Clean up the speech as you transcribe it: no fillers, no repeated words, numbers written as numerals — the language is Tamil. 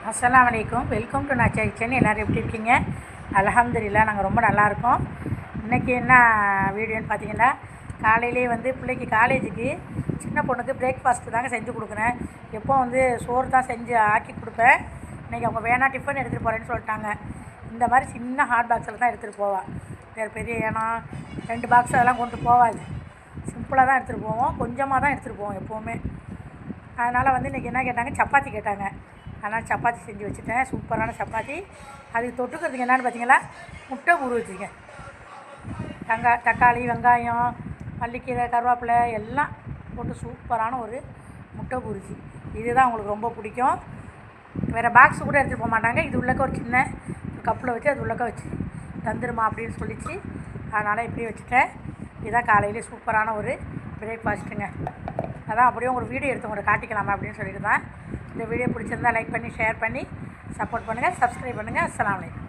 அஸ்ஸலாமு அலைக்கும். Welcome to Nacha kitchen. எல்லோரும் எப்படி இருக்கீங்க? அல்ஹம்துலில்லாஹ் நாங்கள் ரொம்ப நல்லாயிருக்கோம். இன்றைக்கி என்ன வீடியோன்னு பார்த்தீங்கன்னா, காலையிலே பிள்ளைக்கு காலேஜுக்கு சின்ன பொண்ணுக்கு பிரேக்ஃபாஸ்ட்டு தாங்க செஞ்சு கொடுக்குறேன். எப்போ சோறு தான் செஞ்சு ஆக்கி கொடுப்பேன். இன்றைக்கி அவங்க வேணாம் டிஃபன் எடுத்துகிட்டு போகிறேன்னு சொல்லிட்டாங்க. இந்த மாதிரி சின்ன ஹாட் பாக்ஸில் தான் எடுத்துகிட்டு போவாள். வேறு பெரிய ஏன்னா 2 பாக்ஸ் அதெல்லாம் கொண்டு போவாது. சிம்பிளாக தான் எடுத்துகிட்டு போவோம், கொஞ்சமாக தான் எடுத்துகிட்டு போவோம் எப்போவுமே. அதனால் இன்றைக்கி என்ன கேட்டாங்க, சப்பாத்தி கேட்டாங்க. அதனால் சப்பாத்தி செஞ்சு வச்சுட்டேன், சூப்பரான சப்பாத்தி. அதுக்கு தொட்டுக்கிறதுக்கு என்னான்னு பார்த்தீங்களா, முட்டை ஊற வச்சுருக்கேன். தக்காளி, வெங்காயம், மல்லிக்கீரை, கருவேப்பிலை எல்லாம் போட்டு சூப்பரான ஒரு முட்டை பூரிச்சி. இதுதான் அவங்களுக்கு ரொம்ப பிடிக்கும். வேறு பாக்ஸ் கூட எடுத்துகிட்டு போக மாட்டாங்க. இது உள்ளக்க ஒரு சின்ன கப்பில் வச்சு அது உள்ளக்க வச்சு தந்துருமா அப்படின்னு சொல்லிச்சு. அதனால் இப்படி வச்சுட்டேன். இதுதான் காலையிலே சூப்பரான ஒரு பிரேக்ஃபாஸ்ட்டுங்க. அதான் அப்படியே ஒரு வீடியோ எடுத்து உங்களை காட்டிக்கலாமா அப்படின்னு சொல்லிட்டு தான். இந்த வீடியோ பிடிச்சிருந்தால் லைக் பண்ணி ஷேர் பண்ணி சப்போர்ட் பண்ணுங்கள், சப்ஸ்கிரைப் பண்ணுங்கள். அஸ்ஸலாமு அலைக்கும்.